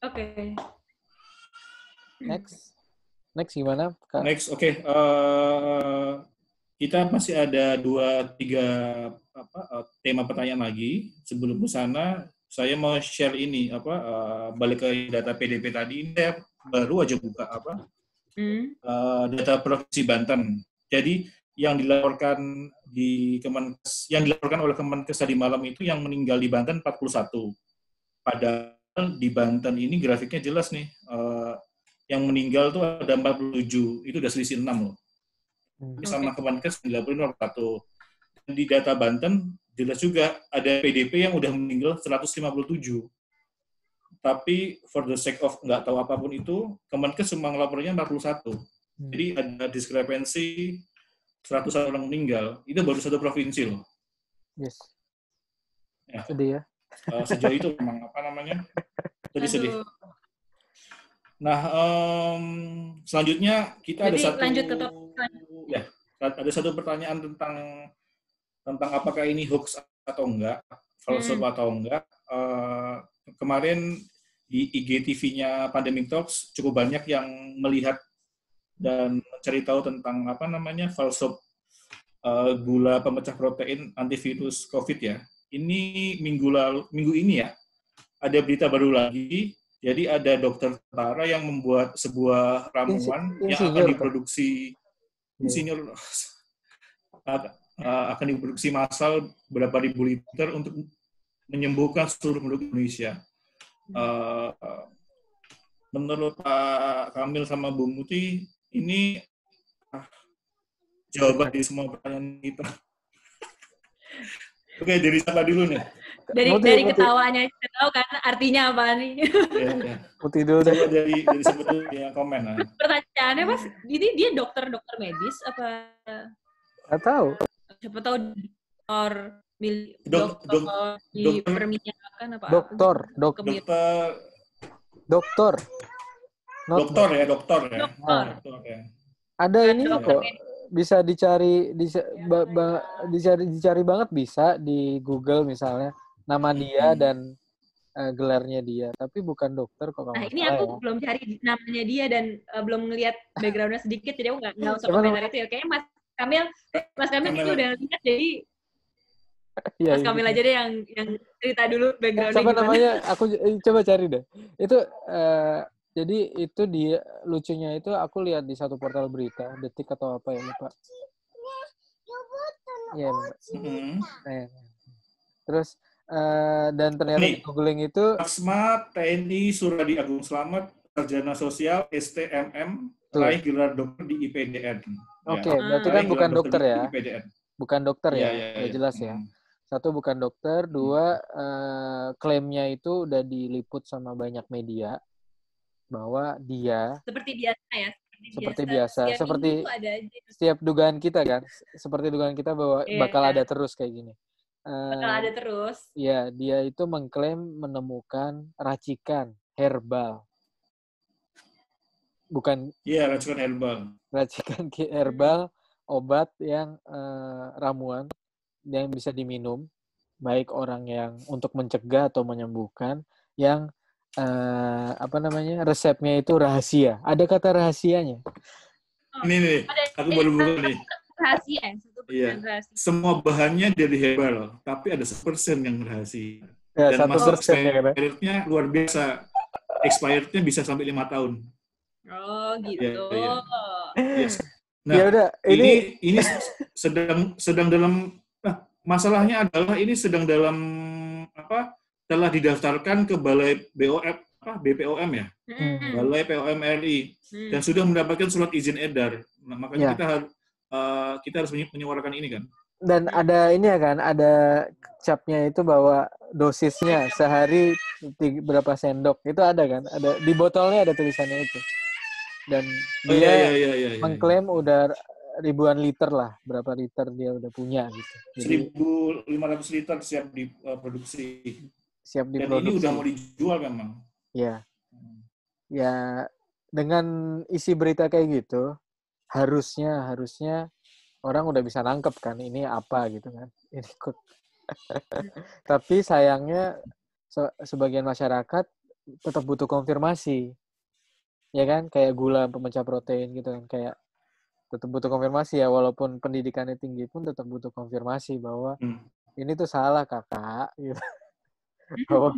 Oke. Next gimana, Kak? Next, oke. Kita masih ada 2-3 tema pertanyaan lagi. Sebelum ke sana, saya mau share ini balik ke data PDP tadi. Ini saya baru aja buka data Provinsi Banten. Jadi yang dilaporkan oleh Kemenkes tadi malam itu yang meninggal di Banten 41. Padahal di Banten ini grafiknya jelas nih. Yang meninggal tuh ada 47, itu udah selisih 6 loh. Sama Kemenkes 91. Di data Banten jelas juga ada PDP yang udah meninggal 157. Tapi for the sake of nggak tahu apapun itu, Kemenkes cuma ngelapornya 41. Jadi ada diskrepensi 100 orang meninggal. Itu baru satu provinsi loh. Yes. Ya. Sedih ya. Sejauh itu memang sedih. Nah, selanjutnya kita Jadi, ada satu pertanyaan tentang apakah ini hoax atau enggak, false atau enggak. Kemarin di IGTV-nya Pandemic Talks cukup banyak yang melihat dan mencari tahu tentang false gula pemecah protein antivirus COVID ya. Ini minggu ini ya, ada berita baru lagi. Jadi ada dokter tentara yang membuat sebuah ramuan yang akan diproduksi akan diproduksi massal berapa ribu liter untuk menyembuhkan seluruh penduduk Indonesia. Menurut Pak Kamil sama Bu Muti, ini jawaban dari semua pertanyaan kita. Oke, dari siapa dulu nih? Dari ketawanya kita tahu kan artinya apa nih. Ya. Putih dulu Coba dari sebetulnya yang komen. Pertanyaannya Mas, ini dia dokter medis apa? Nggak tahu. Siapa tahu dokter di perminyakan apa? Dokter. Dokter ya. Dokter. Ada ini kok. Bisa dicari banget, bisa di Google misalnya nama dia dan gelarnya dia, tapi bukan dokter kok. Nah, ini aku belum cari namanya dia dan belum ngelihat background-nya sedikit, jadi aku nggak usah komentar itu ya. Kayaknya Mas Kamil itu udah lihat, jadi Mas Kamil aja deh yang cerita dulu background-nya gimana. Namanya? Aku coba cari deh. Itu jadi itu dia lucunya itu aku lihat di satu portal berita, Detik atau apa ya, lupa. Iya. Terus dan ternyata di googling itu Asma TNI Suradi Agung Slamet, sarjana sosial STMM, raih gelar dokter di IPDN. Oke, berarti kan bukan dokter ya. Bukan dokter ya, udah jelas ya. Satu, bukan dokter. Dua, klaimnya itu udah diliput sama banyak media bahwa dia seperti biasa ya. Seperti setiap dugaan kita kan. Seperti dugaan kita bahwa bakal ada terus kayak gini. Bakal ada terus. Ya, dia itu mengklaim menemukan racikan herbal. Bukan. Iya, racikan herbal. Racikan herbal, obat yang ramuan yang bisa diminum, baik orang yang untuk mencegah atau menyembuhkan, yang resepnya itu rahasia. Ada kata rahasianya. Ini nih, aku baru buka nih. Rahasia. Iya. Semua bahannya dari herbal, tapi ada 1% yang rahasia. Ya, dan masa 1% expirednya luar biasa. Expirednya bisa sampai 5 tahun. Oh, gitu. Ya. Yes. Nah, ya udah, ini sedang dalam masalahnya adalah ini sedang dalam telah didaftarkan ke Balai BPOM ya, Balai POM RI, dan sudah mendapatkan surat izin edar. Nah, makanya kita harus menyuarakan ini kan. Dan ada ini ya kan, ada capnya itu bahwa dosisnya sehari berapa sendok, itu ada kan, ada di botolnya, ada tulisannya itu. Dan dia mengklaim udah ribuan liter lah, berapa liter dia udah punya gitu. 1.500 liter siap diproduksi. Dan ini udah mau dijual memang. Ya. Ya, dengan isi berita kayak gitu, harusnya orang udah bisa nangkep kan ini apa gitu kan. Ini kok. Tapi sayangnya sebagian masyarakat tetap butuh konfirmasi. Ya kan, kayak gula pemecah protein gitu kan, kayak tetap butuh konfirmasi ya, walaupun pendidikannya tinggi pun tetap butuh konfirmasi bahwa ini tuh salah kakak gitu. Bahwa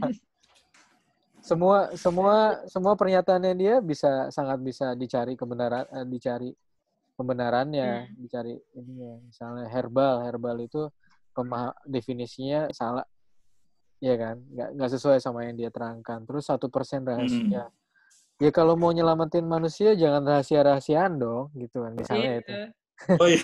semua pernyataannya dia sangat bisa dicari pembenarannya, dicari ininya. Misalnya herbal itu definisinya salah, ya kan, nggak sesuai sama yang dia terangkan. Terus 1% rahasia. Ya kalau mau nyelamatin manusia jangan rahasia-rahasiaan dong, gitu kan misalnya itu. Oh iya.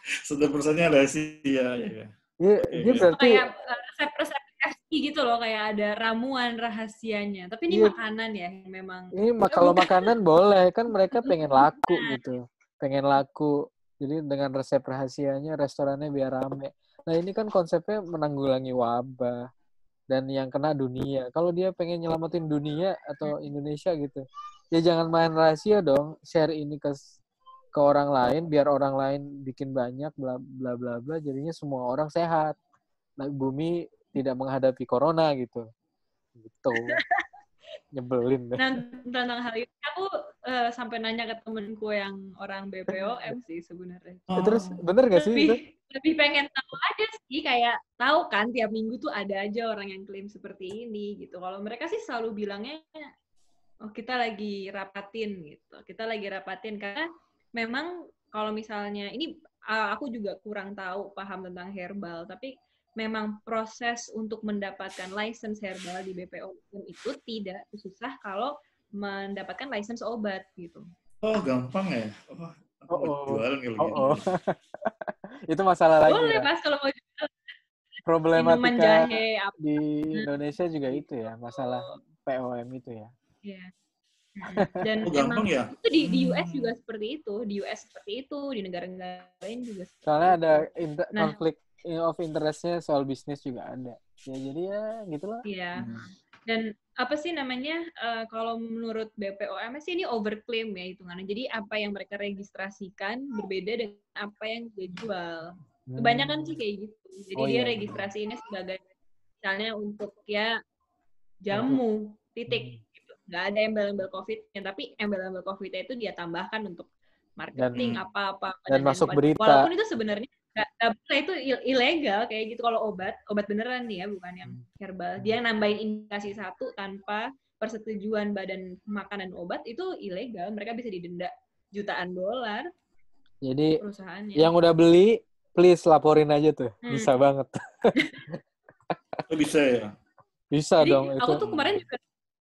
1%-nya rahasia ya. Dia berarti kayak resep-resep FC gitu loh, kayak ada ramuan rahasianya. Tapi ini makanan ya memang. Ini kalau makanan boleh, kan mereka pengen laku gitu. Pengen laku. Jadi dengan resep rahasianya restorannya biar rame. Nah, ini kan konsepnya menanggulangi wabah dan yang kena dunia. Kalau dia pengen nyelamatin dunia atau Indonesia gitu, ya jangan main rahasia dong. Share ini ke orang lain biar orang lain bikin banyak bla bla bla bla, jadinya semua orang sehat. Nah, bumi tidak menghadapi corona gitu. Gitu. Nyebelin deh. Nah, tentang hal itu aku sampai nanya ke temenku yang orang BPOM sih sebenarnya. Terus bener gak sih itu? Lebih pengen tahu aja sih, kayak tahu kan tiap minggu tuh ada aja orang yang klaim seperti ini gitu. Kalau mereka sih selalu bilangnya, oh kita lagi rapatin gitu. Kita lagi rapatin karena memang kalau misalnya ini aku juga kurang paham tentang herbal, tapi memang proses untuk mendapatkan license herbal di BPOM itu tidak susah kalau mendapatkan license obat gitu. Oh, gampang ya? Jualan gitu. Itu masalah lagi boleh, ya. Mas, kalau mau jual. Problematika jahe, di Indonesia juga itu ya, masalah POM itu ya. Iya. Dan gampang ya? Itu di US juga seperti itu, di negara-negara lain juga seperti soalnya itu. Ada konflik of interest-nya soal bisnis juga ada. Ya jadi ya gitulah. Iya. Dan apa sih namanya, kalau menurut BPOM sih ini overclaim ya hitungannya. Jadi apa yang mereka registrasikan berbeda dengan apa yang dijual. Kebanyakan sih kayak gitu. Jadi dia registrasi ini sebagai misalnya untuk ya jamu, titik. Nggak ada embel-embel COVID-nya, tapi embel-embel COVID-nya itu dia tambahkan untuk marketing apa-apa. Dan masuk berita. Walaupun itu sebenarnya nggak boleh, itu ilegal kayak gitu. Kalau obat beneran nih ya, bukan yang herbal. Dia nambahin indikasi 1 tanpa persetujuan Badan Makanan Obat, itu ilegal. Mereka bisa didenda jutaan dolar. Jadi perusahaannya. Yang udah beli, please laporin aja tuh. Bisa banget. Bisa ya? Bisa. Jadi, dong. Aku tuh kemarin juga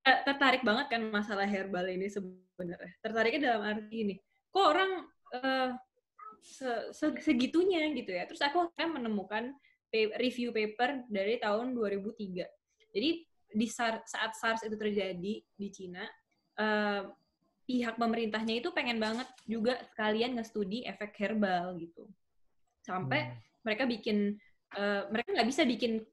tertarik banget kan masalah herbal ini sebenarnya. Tertariknya dalam arti ini, kok orang segitunya gitu ya. Terus aku akan menemukan review paper dari tahun 2003. Jadi di saat SARS itu terjadi di Cina, pihak pemerintahnya itu pengen banget juga sekalian nge-studi efek herbal gitu. Sampai mereka nggak bisa bikin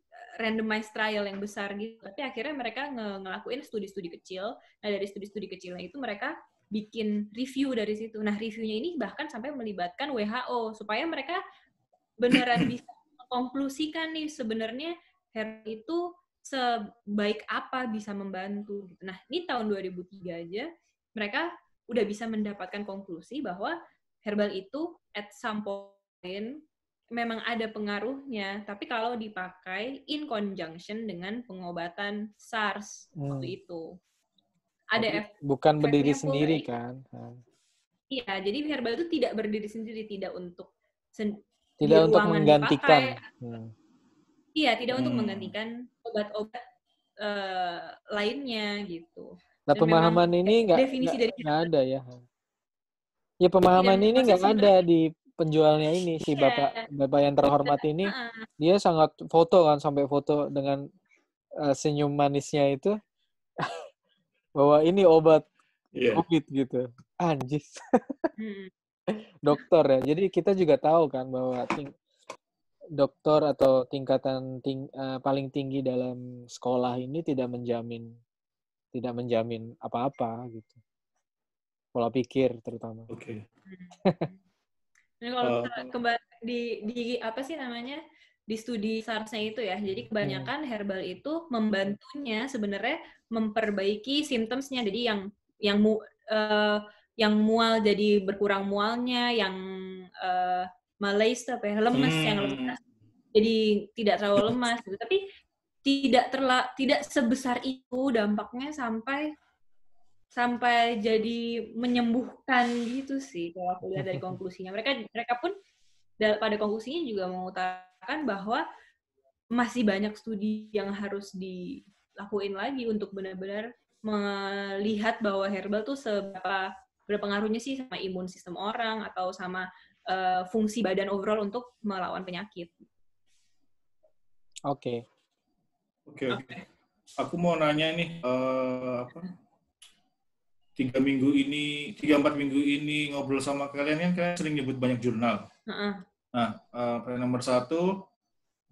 randomized trial yang besar gitu, tapi akhirnya mereka ngelakuin studi-studi kecil. Nah, dari studi-studi kecilnya itu mereka bikin review dari situ. Nah, reviewnya ini bahkan sampai melibatkan WHO, supaya mereka beneran bisa mengkonklusikan nih sebenarnya herbal itu sebaik apa bisa membantu. Nah, ini tahun 2003 aja mereka udah bisa mendapatkan konklusi bahwa herbal itu at some point memang ada pengaruhnya, tapi kalau dipakai in conjunction dengan pengobatan SARS waktu itu. Ada bukan berdiri sendiri kan? Iya, jadi herbal itu tidak berdiri sendiri, tidak untuk tidak untuk menggantikan. Iya, tidak untuk menggantikan obat-obat lainnya gitu. Nah, pemahaman ini nggak ada ya. Ya pemahaman ini nggak ada di penjualnya ini, si bapak yang terhormat ini. Dia sangat foto kan, sampai foto dengan senyum manisnya itu bahwa ini obat COVID gitu. Anjis. Dokter ya. Jadi kita juga tahu kan bahwa dokter atau tingkatan paling tinggi dalam sekolah ini tidak menjamin apa-apa gitu. Pola pikir terutama. Oke. Nah, kalau kembali di apa sih namanya, di studi SARS-nya itu ya. Jadi kebanyakan herbal itu membantunya sebenarnya memperbaiki symptoms-nya. Jadi yang mual jadi berkurang mualnya, yang malaise lemes, yang lemas jadi tidak terlalu lemas gitu. Tapi tidak sebesar itu dampaknya sampai jadi menyembuhkan gitu sih kalau aku lihat dari konklusinya. Mereka pun pada konklusinya juga mengutarakan bahwa masih banyak studi yang harus dilakuin lagi untuk benar-benar melihat bahwa herbal tuh seberapa berpengaruhnya sih sama imun sistem orang atau sama fungsi badan overall untuk melawan penyakit. Oke. Aku mau nanya nih, 3-4 minggu ini ngobrol sama kalian kan sering nyebut banyak jurnal. Nah, nomor 1,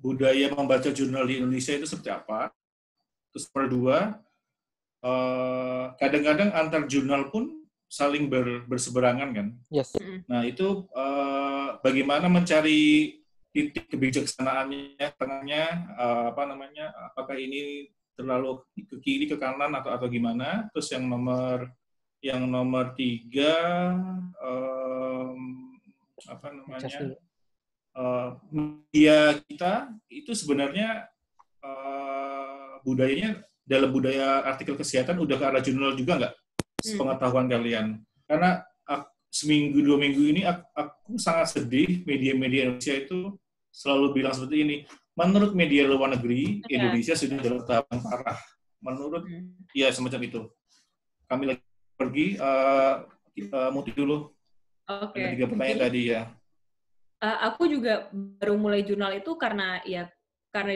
budaya membaca jurnal di Indonesia itu seperti apa? Terus nomor 2, kadang-kadang antar jurnal pun saling berseberangan kan? Yes. Nah, itu bagaimana mencari titik kebijaksanaannya, tengahnya, apakah ini terlalu ke kiri, ke kanan, atau gimana? Terus yang nomor 3, media kita itu sebenarnya budayanya dalam budaya artikel kesehatan udah ke arah jurnal juga nggak? Pengetahuan kalian. Karena seminggu 2 minggu ini aku sangat sedih media-media Indonesia itu selalu bilang seperti ini. Menurut media luar negeri, Indonesia sudah dalam tahap yang parah. Menurut ya semacam itu. Kami lagi pergi, kita muti dulu. Ada 3 pertanyaan tadi ya. Aku juga baru mulai jurnal itu karena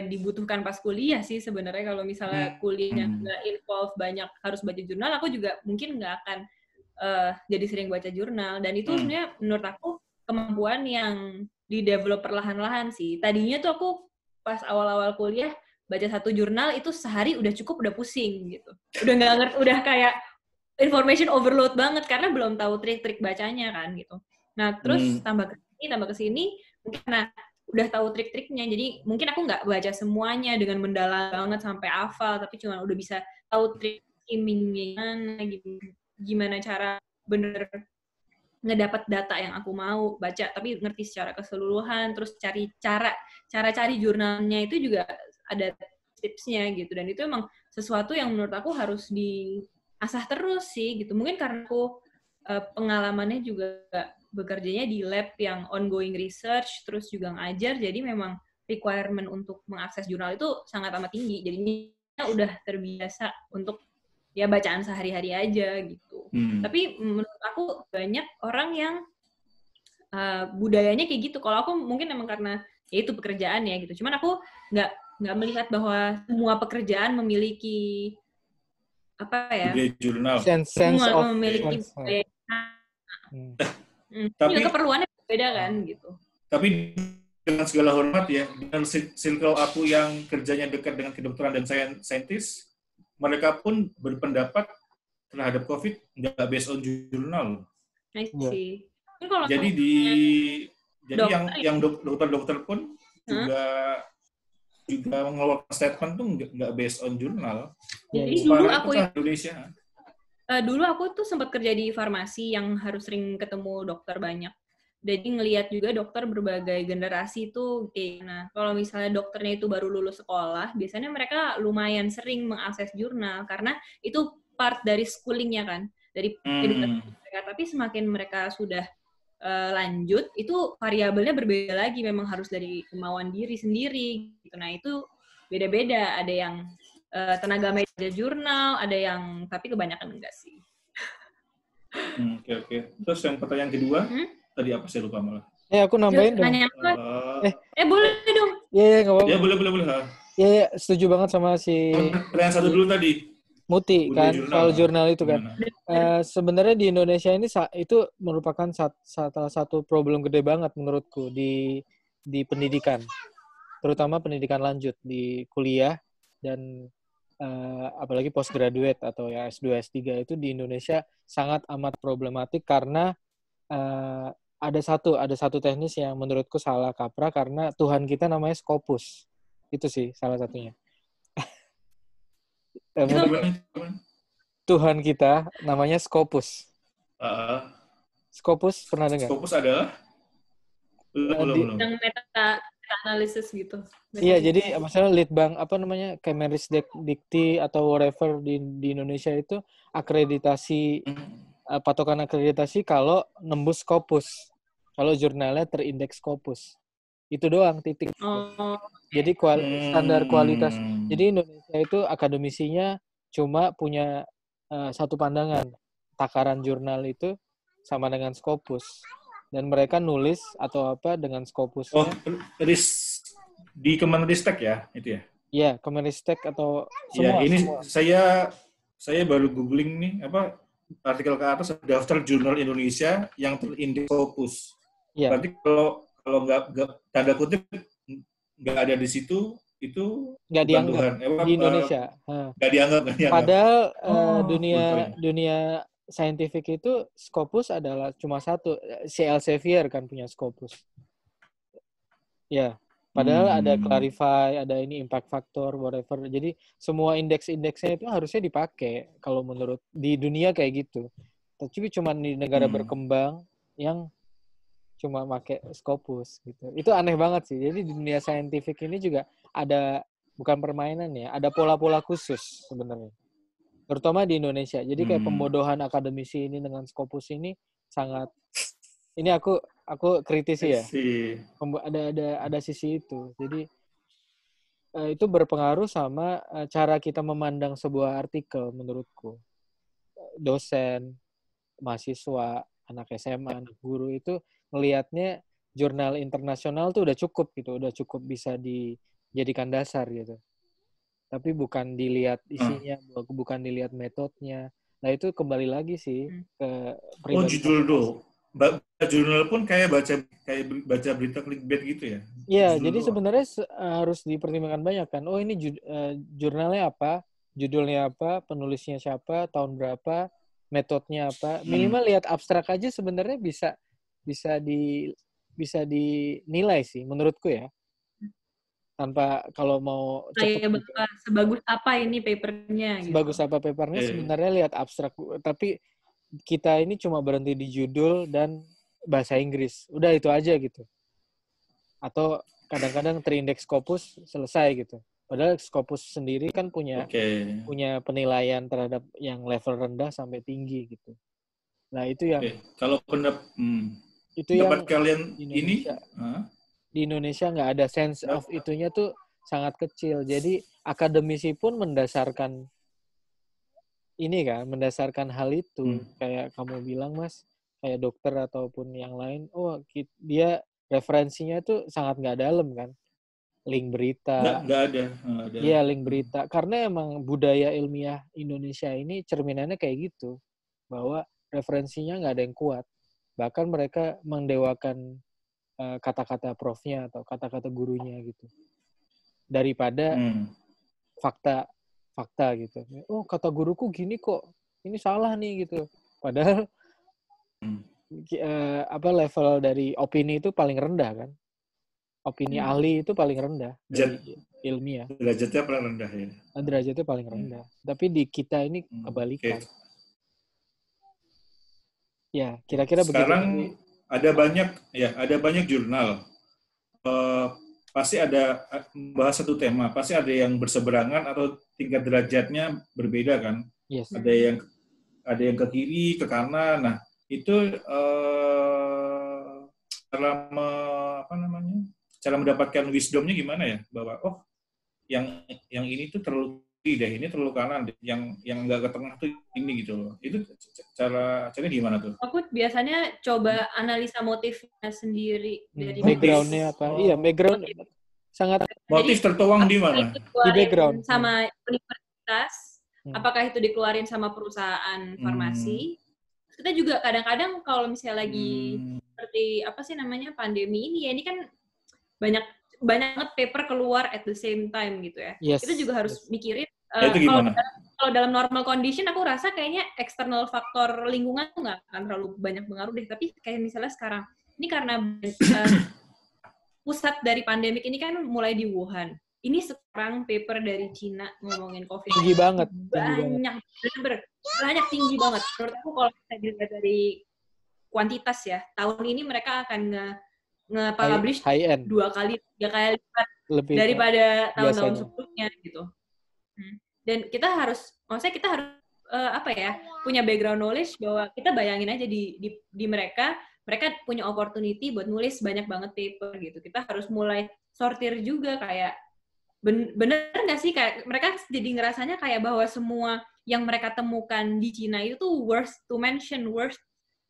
dibutuhkan pas kuliah sih sebenarnya. Kalau misalnya kuliahnya nggak involve banyak harus baca jurnal, aku juga mungkin nggak akan jadi sering baca jurnal. Dan itu sebenarnya menurut aku kemampuan yang di-develop perlahan-lahan sih. Tadinya tuh aku pas awal-awal kuliah baca 1 jurnal itu sehari udah cukup, udah pusing gitu. Udah nggak ngerti, udah kayak information overload banget karena belum tahu trik-trik bacanya kan gitu. Nah terus tambah ke sini mungkin karena udah tahu trik-triknya, jadi mungkin aku nggak baca semuanya dengan mendalam banget sampai hafal, tapi cuma udah bisa tahu trik skimmingnya gimana cara bener ngedapat data yang aku mau baca, tapi ngerti secara keseluruhan. Terus cari cari jurnalnya itu juga ada tipsnya gitu, dan itu emang sesuatu yang menurut aku harus diasah terus sih gitu. Mungkin karena aku pengalamannya juga bekerjanya di lab yang ongoing research, terus juga ngajar, jadi memang requirement untuk mengakses jurnal itu sangat amat tinggi. Jadinya udah terbiasa untuk ya bacaan sehari-hari aja gitu. Tapi menurut aku banyak orang yang budayanya kayak gitu. Kalau aku mungkin emang karena ya itu pekerjaan ya gitu. Cuman aku nggak melihat bahwa semua pekerjaan memiliki apa ya? Jurnal. Sense of memiliki budaya. Tapi keperluannya beda kan gitu. Tapi dengan segala hormat ya, dengan circle aku yang kerjanya dekat dengan kedokteran dan saintis, mereka pun berpendapat terhadap COVID nggak based on jurnal. I see. Jadi yang dokter-dokter pun juga mengeluarkan statement tuh nggak based on jurnal. Jadi dulu aku Indonesia. Dulu aku tuh sempat kerja di farmasi yang harus sering ketemu dokter banyak. Jadi ngelihat juga dokter berbagai generasi itu. Nah, kalau misalnya dokternya itu baru lulus sekolah, biasanya mereka lumayan sering mengakses jurnal karena itu part dari schoolingnya kan, dari edukasi mereka. Tapi semakin mereka sudah lanjut, itu variabelnya berbeda lagi. Memang harus dari kemauan diri sendiri. Gitu. Nah, itu beda-beda. Ada yang tenaga medis jurnal, ada yang tapi kebanyakan enggak sih. Oke. Terus yang pertanyaan kedua, tadi apa saya lupa malah. Aku nambahin dong. Nanya apa? Boleh dong. Iya, nggak apa-apa. Ya, boleh. Iya, setuju banget sama si pertanyaan 1 dulu tadi. Muti kan soal jurnal itu kan. Sebenarnya di Indonesia ini itu merupakan salah satu problem gede banget menurutku di pendidikan, terutama pendidikan lanjut di kuliah dan apalagi postgraduate atau ya S2 S3 itu di Indonesia sangat amat problematik karena ada satu teknis yang menurutku salah kaprah karena Tuhan kita namanya Scopus. Itu sih salah satunya. Tuhan kita namanya Scopus. Scopus pernah dengar? Scopus adalah belum. Yang meta analisis gitu. Iya, jadi misalnya Litbang Kemenrisdikti atau whatever di Indonesia itu akreditasi patokan akreditasi kalau nembus Scopus. Kalau jurnalnya terindeks Scopus. Itu doang titik. Jadi standar kualitas. Jadi Indonesia itu akademisinya cuma punya satu pandangan. Takaran jurnal itu sama dengan Scopus. Dan mereka nulis atau apa dengan Scopusnya. Di Kemenristek ya, itu ya? Iya, Kemenristek atau semua. Ya, ini semua. Saya baru googling nih, artikel ke atas, daftar jurnal Indonesia yang terindeks Scopus. Ya. Berarti kalau nggak tanda kutip nggak ada di situ, itu nggak dianggap di Indonesia. Nggak dianggap. Padahal dunia saintifik itu Scopus adalah cuma satu. Si Elsevier kan punya Scopus. Ya, padahal ada Clarify, ada ini impact factor, whatever. Jadi semua indeks-indeksnya itu harusnya dipakai kalau menurut di dunia kayak gitu. Tapi cuma di negara berkembang yang cuma pakai Scopus gitu. Itu aneh banget sih. Jadi di dunia saintifik ini juga ada bukan permainan ya, ada pola-pola khusus sebenarnya. Terutama di Indonesia. Jadi kayak pembodohan akademisi ini dengan Scopus ini sangat ini aku kritisi ya. Ada sisi itu. Jadi itu berpengaruh sama cara kita memandang sebuah artikel menurutku. Dosen, mahasiswa, anak SMA, anak guru itu melihatnya jurnal internasional tuh udah cukup gitu, udah cukup bisa dijadikan dasar gitu. Tapi bukan dilihat isinya, bukan dilihat metodenya. Nah itu kembali lagi sih ke pribadi. Judul dong. Jurnal pun kayak baca berita clickbait gitu ya? Iya, jadi sebenarnya harus dipertimbangkan banyak kan. Oh ini jurnalnya apa, judulnya apa, penulisnya siapa, tahun berapa, metodenya apa. Minimal lihat abstrak aja sebenarnya bisa dinilai sih menurutku ya. Tanpa kalau mau sebagus apa ini papernya gitu. Sebagus apa papernya sebenarnya lihat abstrak. Tapi kita ini cuma berhenti di judul dan bahasa Inggris. Udah itu aja gitu. Atau kadang-kadang terindeks Scopus selesai gitu. Padahal Scopus sendiri kan punya penilaian terhadap yang level rendah sampai tinggi gitu. Nah itu yang kalau itu yang kalian di Indonesia nggak ada sense of itunya tuh sangat kecil. Jadi akademisi pun mendasarkan hal itu. Kayak kamu bilang Mas, kayak dokter ataupun yang lain, dia referensinya tuh sangat nggak dalam kan. Link berita. Nggak ada. Iya, link berita. Karena emang budaya ilmiah Indonesia ini cerminannya kayak gitu. Bahwa referensinya nggak ada yang kuat. Bahkan mereka mendewakan kata-kata profnya atau kata-kata gurunya gitu. Daripada fakta gitu. Oh, kata guruku gini kok. Ini salah nih gitu. Padahal level dari opini itu paling rendah kan. Opini ahli itu paling rendah dari ilmiah. Derajatnya paling rendah ya. Derajatnya paling rendah. Tapi di kita ini kebalikan. Ya, kira-kira sekarang begitu. Ada banyak jurnal. Pasti ada bahas satu tema, pasti ada yang berseberangan atau tingkat derajatnya berbeda kan. Yes. Ada yang ke kiri, ke kanan. Nah, itu cara mendapatkan wisdomnya gimana ya? Bahwa yang ini tuh terlalu kiri deh, ini terlalu kanan deh. Yang nggak ke tengah tuh ini gitu loh. Itu caranya gimana tuh? Aku biasanya coba analisa motifnya sendiri dari background-nya apa? Iya, background sangat. Motif tertuang di mana? Di background. Sama universitas. Apakah itu dikeluarin sama perusahaan farmasi? Kita juga kadang-kadang kalau misalnya lagi seperti pandemi ini ya, ini kan banyak banget paper keluar at the same time gitu ya. Yes. Kita juga harus mikirin kalau dalam normal condition aku rasa kayaknya eksternal faktor lingkungan tuh nggak akan terlalu banyak pengaruh deh. Tapi kayak misalnya sekarang ini karena pusat dari pandemik ini kan mulai di Wuhan. Ini sekarang paper dari Cina ngomongin COVID. Tinggi banget. Banyak tinggi banget. Menurut aku kalau kita dilihat dari kuantitas ya, tahun ini mereka akan nge-publish 2 kali, 3 kali lipat lebih daripada tahun-tahun sebelumnya gitu. Dan kita harus punya background knowledge bahwa kita bayangin aja di mereka punya opportunity buat nulis banyak banget paper gitu. Kita harus mulai sortir juga kayak bener nggak sih kayak mereka jadi ngerasanya kayak bahwa semua yang mereka temukan di Cina itu tuh worth to mention, worth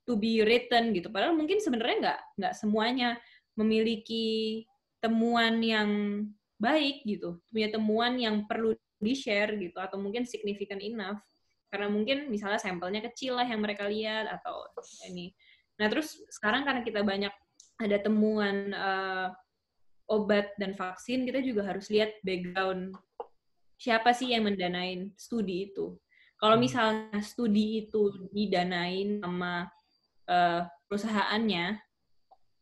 to be written gitu. Padahal mungkin sebenarnya nggak semuanya memiliki temuan yang baik gitu, punya temuan yang perlu di-share gitu, atau mungkin significant enough. Karena mungkin misalnya sampelnya kecil lah yang mereka lihat atau ini. Nah terus sekarang karena kita banyak ada temuan obat dan vaksin, kita juga harus lihat background siapa sih yang mendanain studi itu. Kalau misalnya studi itu didanain sama perusahaannya,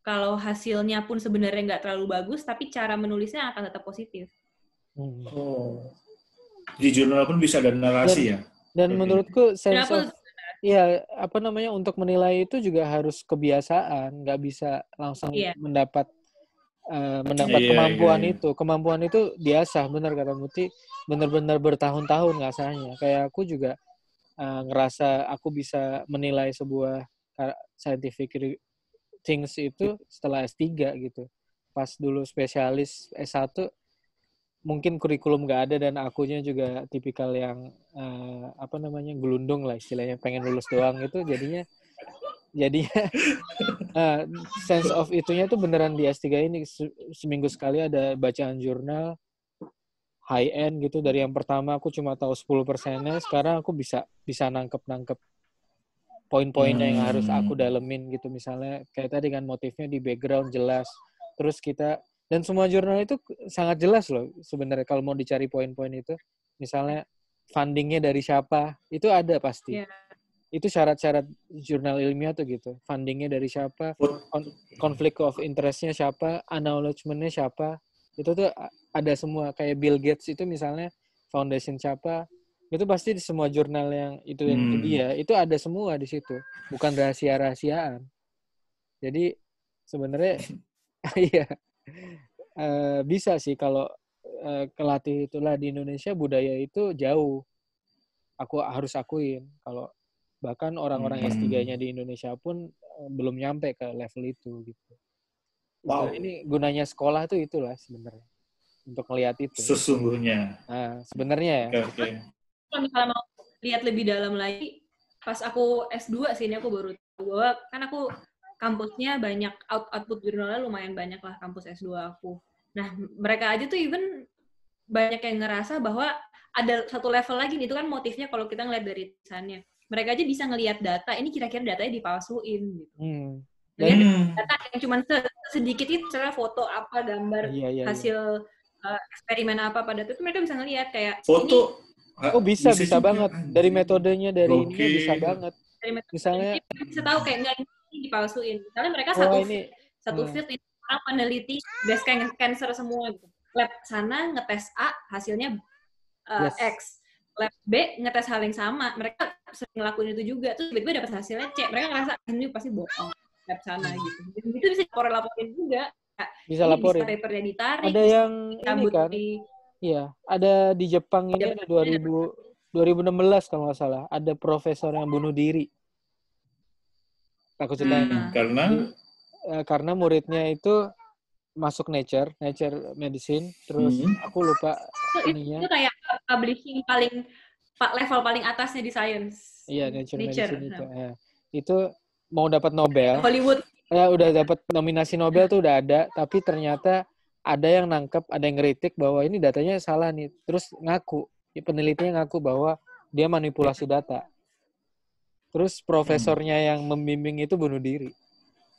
kalau hasilnya pun sebenarnya nggak terlalu bagus, tapi cara menulisnya akan tetap positif. Di jurnal pun bisa ada narasi ya? Dan menurutku untuk menilai itu juga harus kebiasaan, nggak bisa langsung mendapat kemampuan itu. Kemampuan itu diasah, benar kata Muti, benar-benar bertahun-tahun ngasahnya. Kayak aku juga ngerasa aku bisa menilai sebuah scientific things itu setelah S3 gitu. Pas dulu spesialis S1 mungkin kurikulum nggak ada dan akunya juga tipikal yang gelundung lah istilahnya, pengen lulus doang gitu, jadinya sense of itunya tuh beneran di S3 ini seminggu sekali ada bacaan jurnal high end gitu. Dari yang pertama aku cuma tahu 10%-nya, sekarang aku bisa nangkep poin-poinnya yang harus aku dalemin gitu. Misalnya kayak tadi kan motifnya di background jelas, terus kita dan semua jurnal itu sangat jelas loh sebenarnya kalau mau dicari poin-poin itu. Misalnya fundingnya dari siapa, itu ada pasti. Yeah. Itu syarat-syarat jurnal ilmiah tuh gitu. Fundingnya dari siapa, conflict of interest-nya siapa, acknowledgement-nya siapa. Itu tuh ada semua. Kayak Bill Gates itu misalnya foundation siapa. Itu pasti di semua jurnal yang itu dia, itu ada semua di situ. Bukan rahasia-rahasiaan. Jadi sebenarnya iya. Bisa sih kalau kelatih itulah di Indonesia budaya itu jauh. Aku harus akuin kalau bahkan orang-orang S3-nya di Indonesia pun belum nyampe ke level itu gitu. Wow. Ini gunanya sekolah tuh itulah sebenarnya untuk melihat itu. Sesungguhnya. Nah, sebenarnya ya. Okay. Kalau misalnya mau lihat lebih dalam lagi, pas aku S2 sih ini aku baru tahu bahwa kan aku kampusnya banyak output jurnalnya lumayan banyak lah kampus S2 aku. Nah, mereka aja tuh even banyak yang ngerasa bahwa ada satu level lagi nih, itu kan motifnya kalau kita ngeliat dari tulisannya. Mereka aja bisa ngelihat data, ini kira-kira datanya dipalsuin gitu. Data yang cuma sedikit itu, misalnya foto apa, gambar, hasil eksperimen apa pada itu mereka bisa ngelihat kayak foto. Bisa banget. Dari metodenya, dari ininya bisa banget. Dari misalnya bisa tahu kayak nggak ini dipalsuin. Misalnya mereka satu field ini orang peneliti breast cancer semua gitu. Lab sana ngetes A hasilnya X, lab B ngetes hal yang sama. Mereka sering ngelakuin itu juga. Terus tiba-tiba dapat hasilnya C. Mereka ngerasa ini pasti bohong lab sana gitu. Itu bisa laporin juga. Bisa laporin. Bisa papernya ditarik. Ada yang ini kan. Iya, ada di Jepang ini ada 2016 kalau nggak salah. Ada profesor yang bunuh diri. Aku ceritain. Karena muridnya itu masuk Nature Medicine, terus aku lupa ininya. Itu kayak publishing level paling atasnya di science. Iya, Nature Medicine itu. Ya. Itu mau dapat Nobel. Hollywood. Udah dapat nominasi Nobel tuh udah ada, tapi ternyata ada yang nangkep, ada yang ngeritik bahwa ini datanya salah nih. Terus penelitinya ngaku bahwa dia manipulasi data. Terus profesornya yang membimbing itu bunuh diri.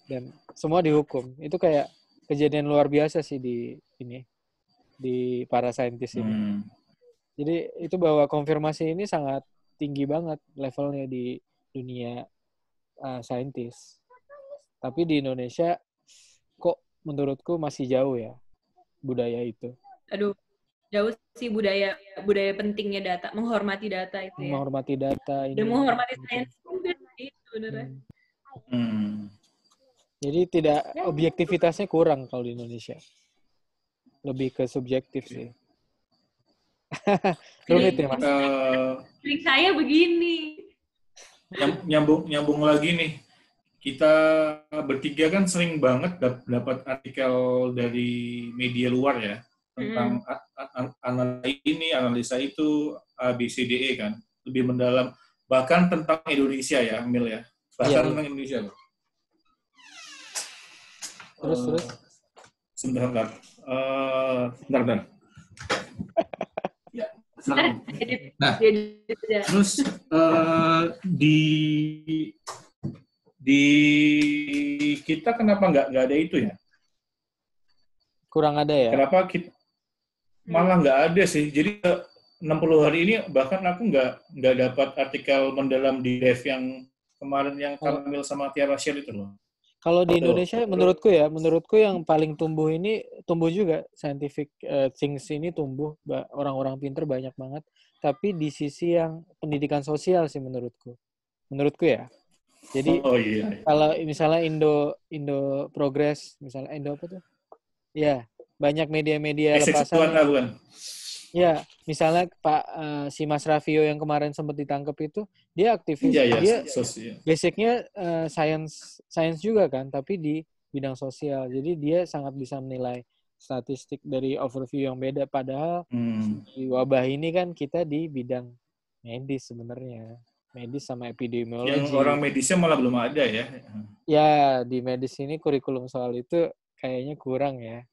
Dan semua dihukum. Itu kayak kejadian luar biasa sih di para saintis ini. Jadi itu bahwa konfirmasi ini sangat tinggi banget levelnya di dunia saintis. Tapi di Indonesia kok menurutku masih jauh ya budaya itu. Aduh, jauh sih budaya pentingnya data, menghormati data itu ya. Menghormati data ini. Dan menghormati sains juga itu sebenarnya. Jadi tidak objektivitasnya kurang kalau di Indonesia. Lebih ke subjektif sih. Rumit ya, Mas. Trik saya begini. Nyambung lagi nih. Kita bertiga kan sering banget dapat artikel dari media luar ya tentang analisa itu, ABCDE kan, lebih mendalam, bahkan tentang Indonesia ya, Mil ya, bahkan tentang Indonesia loh. Terus. Sebentar. Ya, nah, terus di kita kenapa nggak ada itu ya? Kurang ada ya? Kenapa kita malah nggak ada sih? Jadi 60 hari ini bahkan aku nggak dapat artikel mendalam di dev yang kemarin yang Kamil sama Tiara share itu loh. Kalau di Indonesia menurutku yang paling tumbuh juga scientific things ini tumbuh, orang-orang pinter banyak banget. Tapi di sisi yang pendidikan sosial sih menurutku ya. Jadi kalau misalnya Indo Progress, misalnya Indo apa tuh? Ya, banyak media-media lepasan. Ya, misalnya Pak si Mas Raffio yang kemarin sempat ditangkap itu, dia aktivis. Dia basicnya sains juga kan, tapi di bidang sosial. Jadi dia sangat bisa menilai statistik dari overview yang beda. Padahal di wabah ini kan kita di bidang medis sebenarnya. Medis sama epidemiologi. Yang orang medisnya malah belum ada ya? Ya, di medis ini kurikulum soal itu kayaknya kurang ya.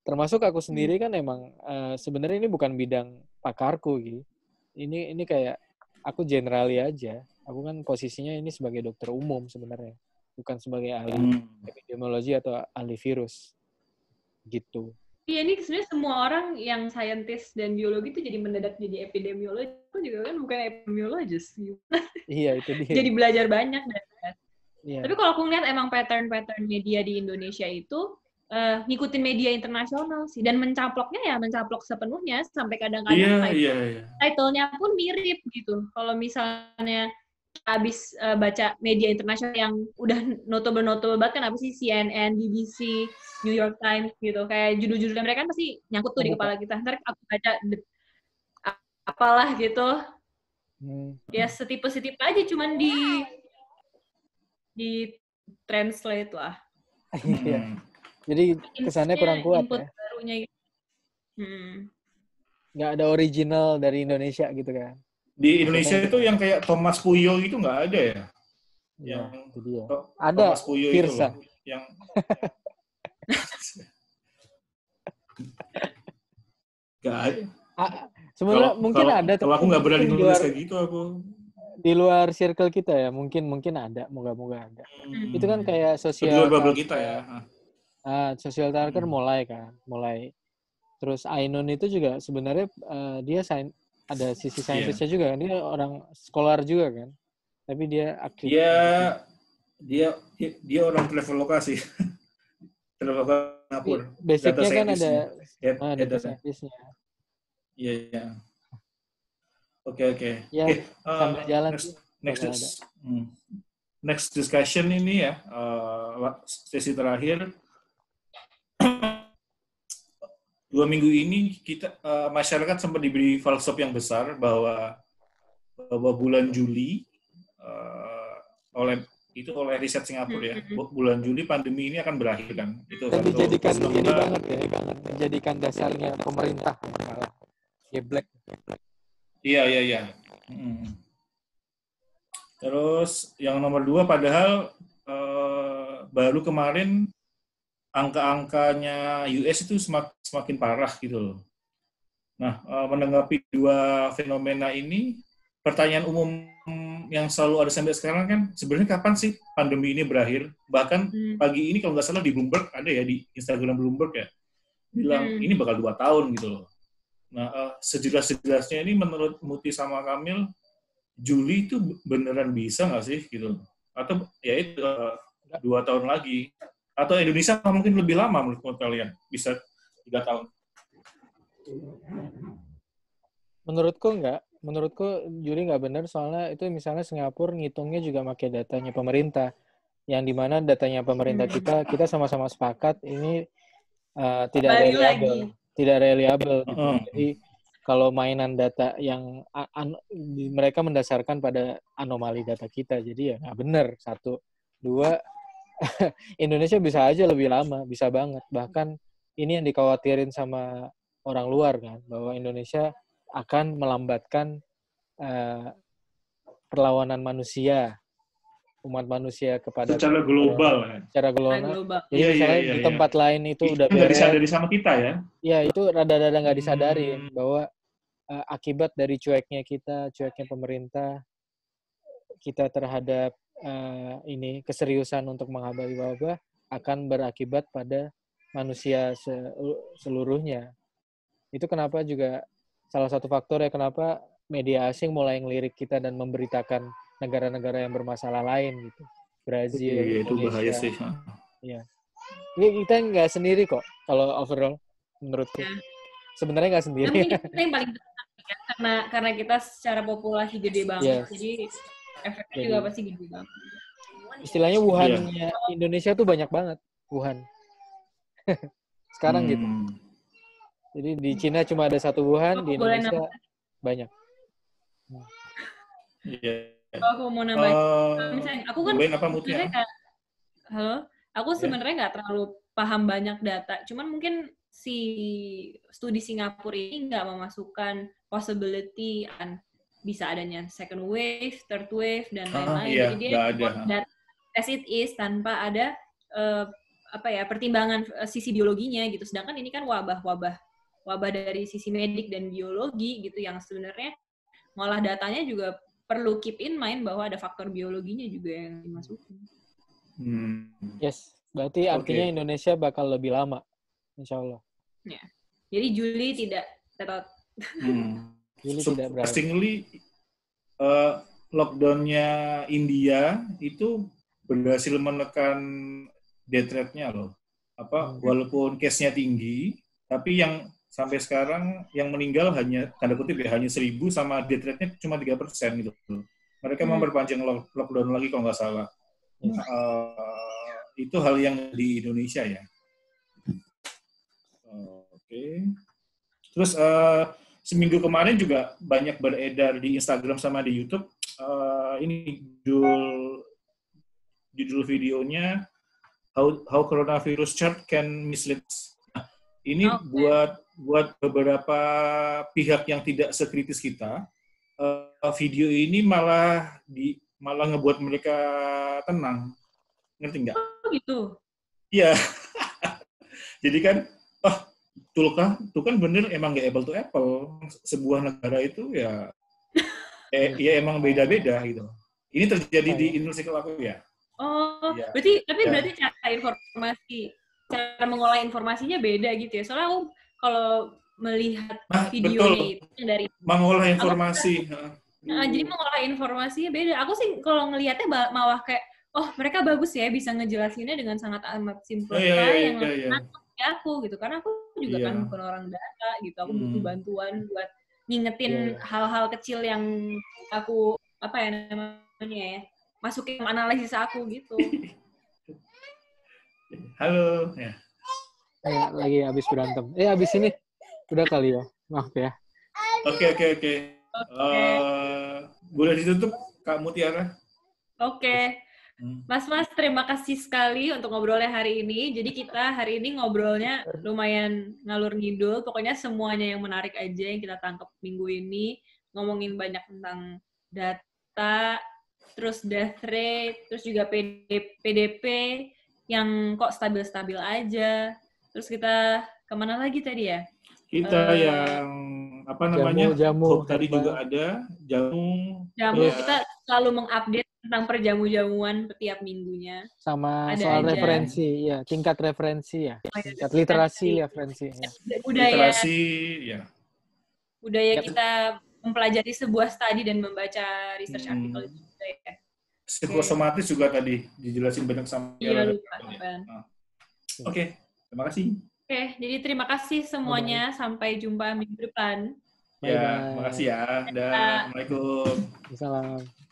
Termasuk aku sendiri kan emang sebenarnya ini bukan bidang pakarku gitu. Ini kayak aku generali aja. Aku kan posisinya ini sebagai dokter umum sebenarnya, bukan sebagai ahli epidemiologi atau ahli virus gitu. Iya, ini sebenarnya semua orang yang saintis dan biologi itu jadi mendadak jadi epidemiologi. Aku juga kan bukan epidemiologis. Iya, itu dia. Jadi belajar banyak. Iya. Tapi kalau aku ngeliat emang pattern media di Indonesia itu ngikutin media internasional sih. Dan mencaplok sepenuhnya sampai kadang-kadang title-nya pun mirip gitu. Kalau misalnya habis baca media internasional yang udah notable banget kan, apa sih, CNN, BBC, New York Times gitu, kayak judul-judulnya mereka kan pasti nyangkut tuh di kepala kita. Ntar aku baca apalah gitu, ya setipe-setipe aja, cuman di translate lah. Iya. Jadi kesannya kurang kuat input ya. Barunya gitu. Nggak ada original dari Indonesia gitu kan. Di Indonesia itu yang kayak Thomas Puyo itu nggak ada ya? Yang itu dia. Ada Thomas Puyo Tirsa. Itu loh, yang nggak ada. Sebenarnya mungkin ada. Kalau aku nggak berani nulis kayak gitu aku. Di luar circle kita ya, mungkin ada, moga-moga ada. Itu kan kayak sosial. Di luar bubble kita ya. Sosial Tarker mulai. Terus Ainun itu juga sebenarnya dia ada sisi saintisnya juga kan, dia orang scholar juga kan, tapi dia aktif. Dia orang travelokasi. Travelokasi. Basicnya kan ada data scientistnya. Iya. Oke. Ya, sambil jalan. Next discussion ini ya, sesi terakhir. 2 minggu ini kita masyarakat sempat diberi falsop yang besar bahwa bulan Juli oleh riset Singapura ya, bulan Juli pandemi ini akan berakhir kan. Itu dan dijadikan ini banget ya, menjadikan dasarnya pemerintah malah geblek. Iya. Terus yang nomor 2, padahal baru kemarin angka-angkanya US itu semakin parah gitu loh. Nah, menanggapi dua fenomena ini, pertanyaan umum yang selalu ada sampai sekarang kan, sebenarnya kapan sih pandemi ini berakhir? Bahkan pagi ini kalau nggak salah di Bloomberg, ada ya di Instagram Bloomberg ya, bilang ini bakal 2 tahun gitu loh. Nah, sejelas-jelasnya ini menurut Muti sama Kamil, Juli itu beneran bisa nggak sih gitu? Atau ya itu 2 tahun lagi. Atau Indonesia mungkin lebih lama menurut kalian? Bisa 3 tahun. Menurutku enggak. Menurutku Juli nggak benar, soalnya itu misalnya Singapura ngitungnya juga pakai datanya pemerintah. Yang dimana datanya pemerintah kita sama-sama sepakat ini tidak reliable. Tidak reliable gitu. Jadi kalau mainan data yang mereka mendasarkan pada anomali data kita, jadi ya nggak benar. 1, 2, Indonesia bisa aja lebih lama, bisa banget. Bahkan ini yang dikhawatirin sama orang luar kan, bahwa Indonesia akan melambatkan perlawanan manusia, umat manusia kepada secara global kan. Secara global. Jadi misalnya di tempat lain itu udah nggak disadari sama kita ya. Iya, itu rada-rada nggak disadari bahwa akibat dari cueknya pemerintah kita terhadap keseriusan untuk menghadapi wabah akan berakibat pada manusia seluruhnya. Itu kenapa juga salah satu faktor ya kenapa media asing mulai ngelirik kita dan memberitakan negara-negara yang bermasalah lain gitu. Brazil, Indonesia. Itu bahaya sih. Iya. Kita nggak sendiri kok kalau overall menurutku. Ya. Sebenarnya nggak sendiri. Mungkin kita yang paling besar ya, karena kita secara populasi gede banget. Yes. Jadi efeknya juga pasti gede banget. Istilahnya Wuhan-nya Indonesia tuh banyak banget. Wuhan. Sekarang gitu. Jadi di Cina cuma ada 1 Wuhan, di Indonesia banyak. Iya. Aku mau nambahin, misalnya aku kan aku sebenarnya nggak terlalu paham banyak data, cuman mungkin si studi Singapura ini nggak memasukkan possibility bisa adanya second wave, third wave dan lain-lain. Iya, jadi dia as it is tanpa ada pertimbangan sisi biologinya gitu. Sedangkan ini kan wabah dari sisi medik dan biologi gitu yang sebenarnya ngolah datanya juga perlu keep in mind bahwa ada faktor biologinya juga yang dimasukin. Yes, berarti artinya Indonesia bakal lebih lama, insya Allah. Ya. Jadi Juli tidak tetot. Juli tidak berarti. Surprisingly, lockdown-nya India itu berhasil menekan death rate-nya loh. Walaupun case-nya tinggi, tapi yang sampai sekarang yang meninggal hanya tanda kutip ya hanya 1.000 sama death rate-nya cuma 3% gitu. Mereka memperpanjang lockdown lagi kalau nggak salah. Itu hal yang di Indonesia ya. Oke. Terus seminggu kemarin juga banyak beredar di Instagram sama di YouTube. Ini judul videonya How Coronavirus Chart Can Mislead. Ini buat beberapa pihak yang tidak sekritis kita, video ini malah ngebuat mereka tenang, ngerti nggak? Oh gitu. Iya. Jadi kan, tuh kan bener emang nggak apple to apple. Sebuah negara itu ya emang beda-beda gitu. Ini terjadi di Indonesia aku ya. Oh, ya. Berarti cara mengolah informasinya beda gitu ya. Soalnya aku kalau melihat videonya itu dari mengolah informasi. Jadi mengolah informasinya beda. Aku sih kalau ngelihatnya malah kayak, mereka bagus ya bisa ngejelasinnya dengan sangat amat simple yang aku gitu. Karena aku juga kan bukan orang data gitu. Aku butuh bantuan buat ngingetin hal-hal kecil yang aku masukin analisis aku gitu. Halo. Ya. Lagi habis berantem. Habis ini udah kali ya. Maaf ya. Oke. Boleh ditutup Kak Mutiara? Oke. Mas, terima kasih sekali untuk ngobrolnya hari ini. Jadi kita hari ini ngobrolnya lumayan ngalur ngidul. Pokoknya semuanya yang menarik aja yang kita tangkap minggu ini. Ngomongin banyak tentang data, terus death rate, terus juga PDP yang kok stabil-stabil aja. Terus kita kemana lagi tadi ya? Kita yang jamu tadi juga ada jamu. Kita selalu mengupdate tentang perjamu-jamuan setiap minggunya. Sama ada soal aja. Referensi ya, tingkat referensi ya, tingkat literasi referensi ya. Literasi ya. Budaya kita mempelajari sebuah studi dan membaca research artikel juga ya. psikosomatis juga tadi dijelasin banyak sama. Iya, lupa. Oke, terima kasih. Oke, jadi terima kasih semuanya. Sampai jumpa minggu depan. Ya, terima kasih ya. Assalamualaikum. Salam.